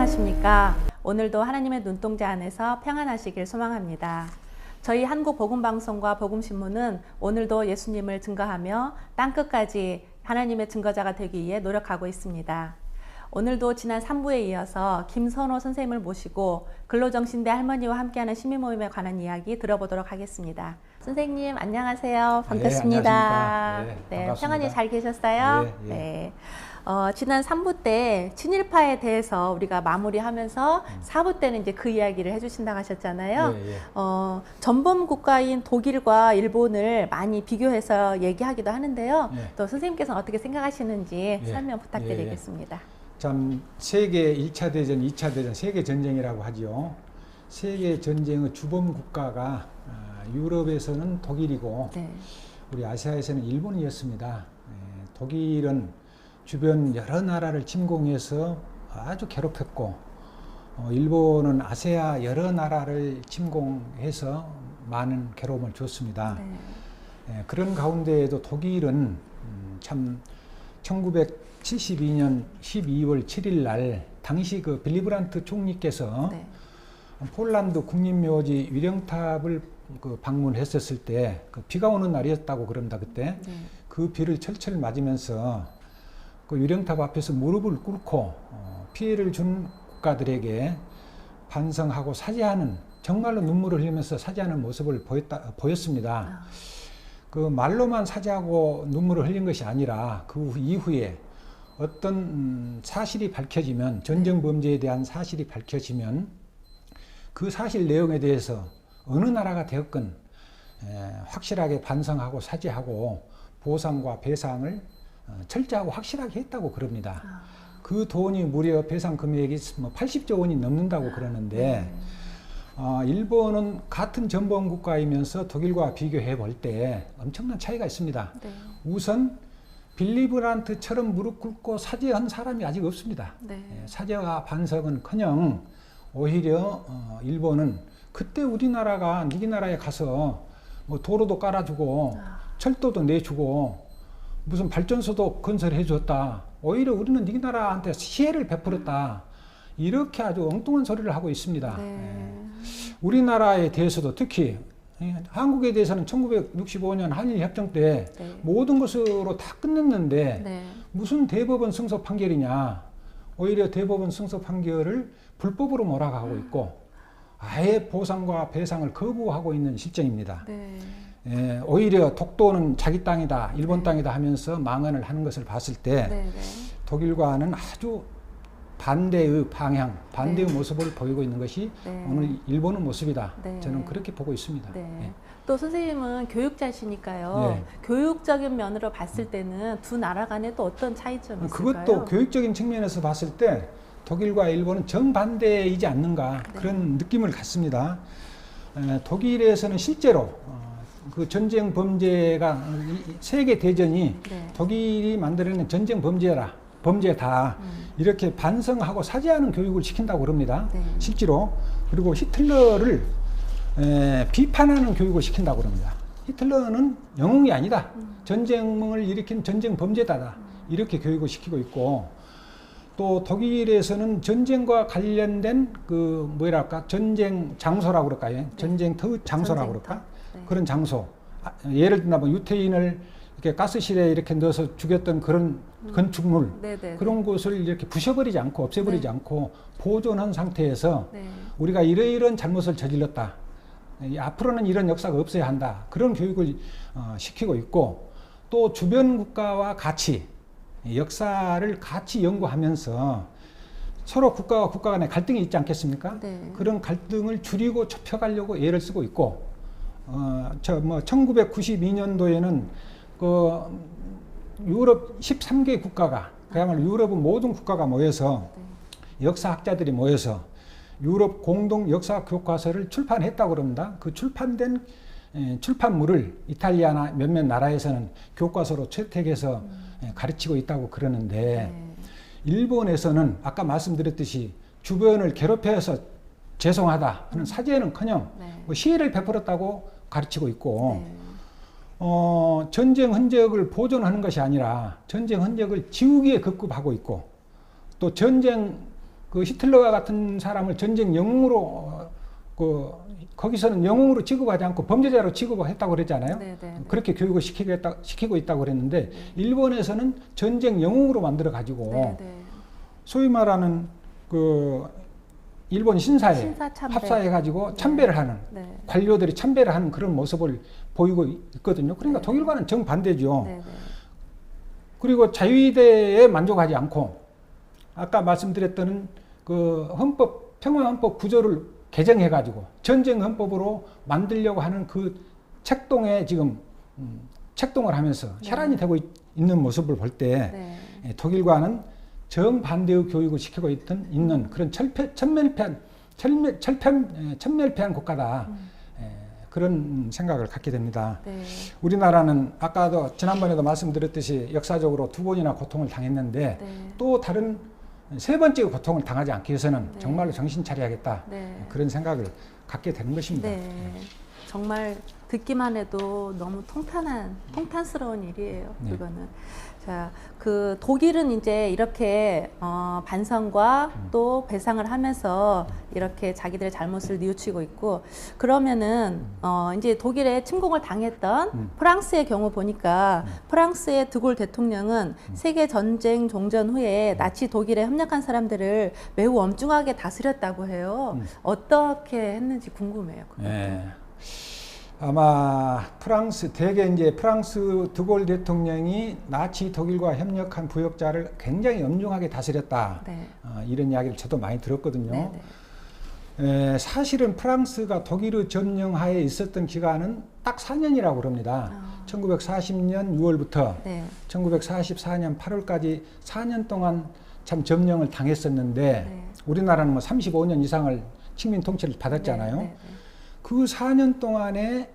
안녕하십니까. 오늘도 하나님의 눈동자 안에서 평안하시길 소망합니다. 저희 한국복음방송과 복음신문은 오늘도 예수님을 증거하며 땅끝까지 하나님의 증거자가 되기 위해 노력하고 있습니다. 오늘도 지난 3부에 이어서 김선호 선생님을 모시고 근로정신대 할머니와 함께하는 시민모임에 관한 이야기 들어보도록 하겠습니다. 선생님 안녕하세요. 반갑습니다. 반갑습니다. 평안히 잘 계셨어요? 네. 지난 3부 때 친일파에 대해서 우리가 마무리하면서 4부 때는 이제 그 이야기를 해주신다고 하셨잖아요. 전범 국가인 독일과 일본을 많이 비교해서 얘기하기도 하는데요. 또 선생님께서는 어떻게 생각하시는지 설명 부탁드리겠습니다. 참 세계 1차 대전, 2차 대전, 세계 전쟁이라고 하지요. 세계 전쟁의 주범 국가가 유럽에서는 독일이고 우리 아시아에서는 일본이었습니다. 독일은 주변 여러 나라를 침공해서 아주 괴롭혔고 일본은 아시아 여러 나라를 침공해서 많은 괴로움을 줬습니다. 그런 가운데에도 독일은 참 1972년 12월 7일 날 당시 그 빌리 브란트 총리께서 폴란드 국립묘지 위령탑을 방문했었을 때 그 비가 오는 날이었다고 그럽니다. 그때 그 비를 철철 맞으면서 그 위령탑 앞에서 무릎을 꿇고 피해를 준 국가들에게 반성하고 사죄하는, 정말로 눈물을 흘리면서 사죄하는 모습을 보였습니다. 그 말로만 사죄하고 눈물을 흘린 것이 아니라 그 이후에 어떤 사실이 밝혀지면, 전쟁 범죄에 대한 사실이 밝혀지면 그 사실 내용에 대해서 어느 나라가 되었건 확실하게 반성하고 사죄하고 보상과 배상을 철저하고 확실하게 했다고 그럽니다. 그 돈이 무려 배상 금액이 80조 원이 넘는다고 그러는데 일본은 같은 전범 국가이면서 독일과 비교해 볼 때 엄청난 차이가 있습니다. 우선 빌리 브란트처럼 무릎 꿇고 사죄한 사람이 아직 없습니다. 사죄와 반성은커녕 오히려 일본은 그때 우리나라가 니네 나라에 가서 뭐 도로도 깔아주고 철도도 내주고 무슨 발전소도 건설해 줬다. 오히려 우리는 니네 나라한테 시혜를 베풀었다. 이렇게 아주 엉뚱한 소리를 하고 있습니다. 우리나라에 대해서도 특히 한국에 대해서는 1965년 한일협정 때 모든 것으로 다 끝냈는데 무슨 대법원 승소 판결이냐. 오히려 대법원 승소 판결을 불법으로 몰아가고 있고 아예 보상과 배상을 거부하고 있는 실정입니다. 오히려 독도는 자기 땅이다, 일본 땅이다 하면서 망언을 하는 것을 봤을 때 독일과는 아주 반대의 방향, 반대의 모습을 보이고 있는 것이 오늘 일본의 모습이다. 저는 그렇게 보고 있습니다. 또 선생님은 교육자시니까요. 교육적인 면으로 봤을 때는 두 나라 간에 또 어떤 차이점이 있을까요? 그것도 교육적인 측면에서 봤을 때 독일과 일본은 정반대이지 않는가 그런 느낌을 갖습니다. 독일에서는 실제로 그 전쟁 범죄가 세계 대전이 독일이 만들어낸 전쟁 범죄다 이렇게 반성하고 사죄하는 교육을 시킨다고 그럽니다. 실제로. 그리고 히틀러를 비판하는 교육을 시킨다고 그럽니다. 히틀러는 영웅이 아니다. 전쟁을 일으킨 전쟁 범죄자다. 이렇게 교육을 시키고 있고, 또 독일에서는 전쟁과 관련된 그 뭐랄까 전쟁 장소라고 그럴까요? 전쟁터 장소라고 그럴까? 그런 장소. 예를 들면 유태인을 이렇게 가스실에 이렇게 넣어서 죽였던 그런 건축물, 그런 곳을 이렇게 부셔버리지 않고 없애버리지 않고 보존한 상태에서 우리가 이런 잘못을 저질렀다. 앞으로는 이런 역사가 없어야 한다. 그런 교육을 시키고 있고, 또 주변 국가와 같이 역사를 같이 연구하면서 서로 국가와 국가 간에 갈등이 있지 않겠습니까? 그런 갈등을 줄이고 좁혀가려고 애를 쓰고 있고, 1992년도에는 그 유럽 13개 국가가, 그야말로 유럽의 모든 국가가 모여서 역사학자들이 모여서 유럽 공동 역사 교과서를 출판했다고 그럽니다. 그 출판된 출판물을 이탈리아나 몇몇 나라에서는 교과서로 채택해서 가르치고 있다고 그러는데, 일본에서는 아까 말씀드렸듯이 주변을 괴롭혀서 죄송하다 하는 사죄는커녕 뭐 시혜를 베풀었다고 가르치고 있고, 전쟁 흔적을 보존하는 것이 아니라 전쟁 흔적을 지우기에 급급하고 있고, 또 전쟁 그 히틀러와 같은 사람을 전쟁 영웅으로 거기서는 영웅으로 취급하지 않고 범죄자로 취급했다고 그랬잖아요. 그렇게 교육을 시키고 있다고 그랬는데 일본에서는 전쟁 영웅으로 만들어 가지고 소위 말하는 그 일본 신사에 합사해 가지고 참배를 하는 관료들이 참배를 하는 그런 모습을 보이고 있거든요. 그러니까 독일과는 정반대죠. 그리고 자유의대에 만족하지 않고 아까 말씀드렸던 그 평화헌법 구조를 개정해가지고 전쟁 헌법으로 만들려고 하는 그 책동에 지금 책동을 하면서 혈안이 되고 있는 모습을 볼 때 독일과는 정반대의 교육을 시키고 있는 그런 천멸폐한 국가다. 그런 생각을 갖게 됩니다. 우리나라는 아까도 지난번에도 말씀드렸듯이 역사적으로 2번이나 고통을 당했는데 또 다른 3번째 고통을 당하지 않기 위해서는 정말로 정신 차려야겠다. 그런 생각을 갖게 되는 것입니다. 정말 듣기만 해도 너무 통탄스러운 일이에요. 그거는. 자, 그 독일은 이제 이렇게 반성과 또 배상을 하면서 이렇게 자기들의 잘못을 뉘우치고 있고, 그러면은 이제 독일에 침공을 당했던 프랑스의 경우 보니까 프랑스의 드골 대통령은 세계 전쟁 종전 후에 나치 독일에 협력한 사람들을 매우 엄중하게 다스렸다고 해요. 어떻게 했는지 궁금해요. 아마 대개 이제 프랑스 드골 대통령이 나치 독일과 협력한 부역자를 굉장히 엄중하게 다스렸다. 이런 이야기를 저도 많이 들었거든요. 사실은 프랑스가 독일의 점령하에 있었던 기간은 딱 4년이라고 그럽니다. 1940년 6월부터 1944년 8월까지 4년 동안 참 점령을 당했었는데 우리나라는 뭐 35년 이상을 식민 통치를 받았잖아요. 그 4년 동안에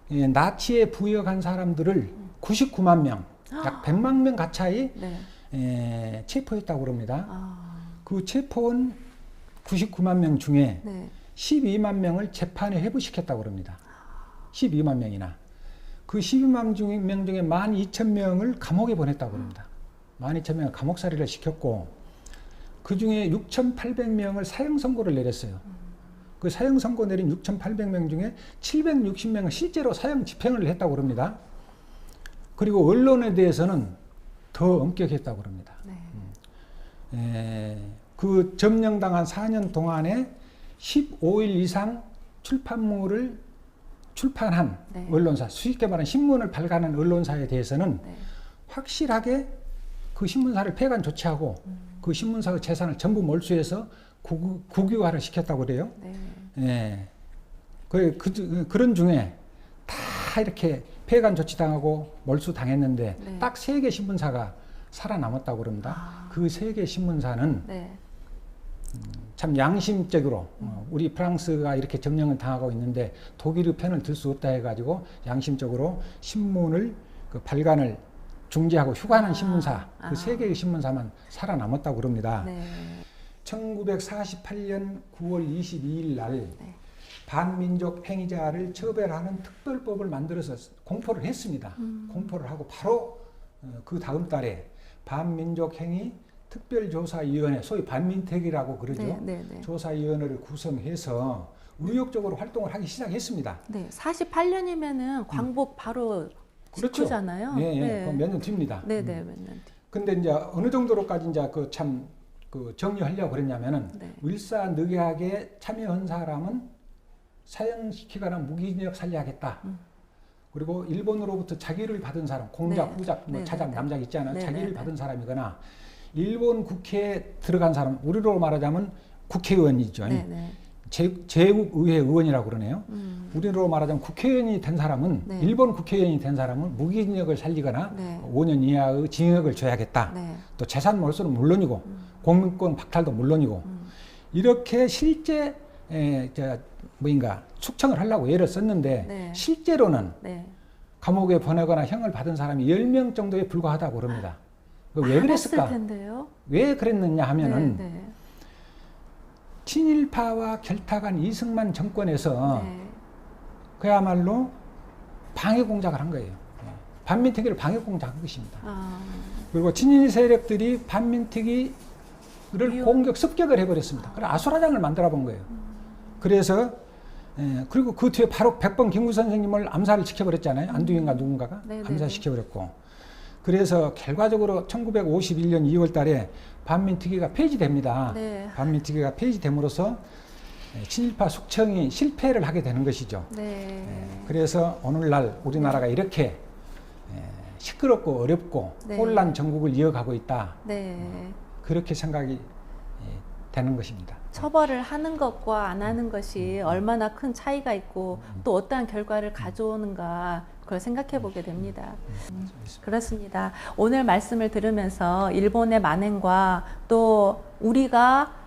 나치에 부역한 사람들을 99만 명, 약 100만 명 가까이 체포했다고 그럽니다. 그 체포한 99만 명 중에 12만 명을 재판에 회부시켰다고 그럽니다. 12만 명이나. 그 12만 명 중에 12,000명을 감옥에 보냈다고 그럽니다. 12,000명을 감옥살이를 시켰고 그 중에 6,800명을 사형 선고를 내렸어요. 그 사형 선고 내린 6,800명 중에 760명은 실제로 사형 집행을 했다고 그럽니다. 그리고 언론에 대해서는 더 엄격했다고 그럽니다. 그 점령당한 4년 동안에 15일 이상 출판물을 출판한 언론사, 쉽게 말하면 신문을 발간한 언론사에 대해서는 확실하게 그 신문사를 폐간 조치하고 그 신문사의 재산을 전부 몰수해서 국유화를 시켰다고 그래요. 그런 중에 다 이렇게 폐간 조치당하고 몰수당했는데 딱 3개 신문사가 살아남았다고 그럽니다. 그 3개 신문사는 참 양심적으로 우리 프랑스가 이렇게 점령을 당하고 있는데 독일의 편을 들 수 없다 해가지고 양심적으로 신문을 발간을 중지하고 휴관한 신문사, 그 3개의 신문사만 살아남았다고 그럽니다. 1948년 9월 22일 날 반민족 행위자를 처벌하는 특별법을 만들어서 공포를 했습니다. 공포를 하고 바로 그 다음 달에 반민족 행위 특별조사위원회, 소위 반민특위라고 그러죠. 조사위원회를 구성해서 의욕적으로 활동을 하기 시작했습니다. 48년이면은 광복 바로 직후잖아요. 그럼 몇 년 뒤입니다. 몇 년 뒤. 근데 이제 어느 정도로까지 이제 정리하려고 그랬냐면은 을사늑약에 참여한 사람은 사형시키거나 무기징역 살해하겠다. 그리고 일본으로부터 자기를 받은 사람, 공작, 후작, 차작, 남작 있지 않아요? 자기를 받은 사람이거나 일본 국회에 들어간 사람, 우리로 말하자면 국회의원이죠. 제국의회 의원이라고 그러네요. 우리로 말하자면 국회의원이 된 사람은 일본 국회의원이 된 사람은 무기징역을 살리거나 5년 이하의 징역을 줘야겠다. 또 재산 몰수는 물론이고 공민권 박탈도 물론이고 이렇게 실제 숙청을 하려고 애를 썼는데 실제로는 감옥에 보내거나 형을 받은 사람이 10명 정도에 불과하다고 그럽니다. 왜 그랬을까? 왜 그랬느냐 하면은 친일파와 결탁한 이승만 정권에서 그야말로 방해 공작을 한 거예요. 반민특위를 방해 공작한 것입니다. 그리고 친일 세력들이 반민특위 공격 습격을 해버렸습니다. 그래 아수라장을 만들어 본 거예요. 그래서 그리고 그 뒤에 바로 백범 김구 선생님을 암살을 시켜버렸잖아요. 안두인가 누군가가 암살시켜버렸고. 그래서 결과적으로 1951년 2월 달에 반민특위가 폐지됩니다. 네. 반민특위가 폐지됨으로써 친일파 숙청이 실패를 하게 되는 것이죠. 네. 그래서 오늘날 우리나라가 이렇게 시끄럽고 어렵고 네. 혼란 전국을 이어가고 있다. 네. 그렇게 생각이 되는 것입니다. 처벌을 하는 것과 안 하는 것이 얼마나 큰 차이가 있고 또 어떠한 결과를 가져오는가 그걸 생각해 보게 됩니다. 그렇습니다. 오늘 말씀을 들으면서 일본의 만행과 또 우리가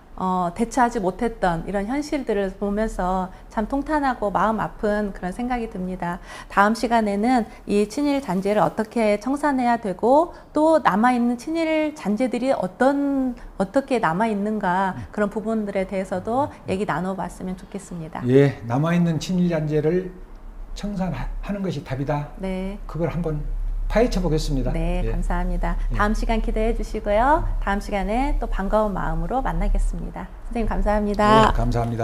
대처하지 못했던 이런 현실들을 보면서 참 통탄하고 마음 아픈 그런 생각이 듭니다. 다음 시간에는 이 친일 잔재를 어떻게 청산해야 되고 또 남아있는 친일 잔재들이 어떻게 남아있는가 그런 부분들에 대해서도 얘기 나눠봤으면 좋겠습니다. 예, 남아있는 친일 잔재를 청산하는 것이 답이다. 네. 그걸 한번 파헤쳐 보겠습니다. 네, 예. 감사합니다. 예. 다음 시간 기대해 주시고요. 다음 시간에 또 반가운 마음으로 만나겠습니다. 선생님 감사합니다. 네, 감사합니다.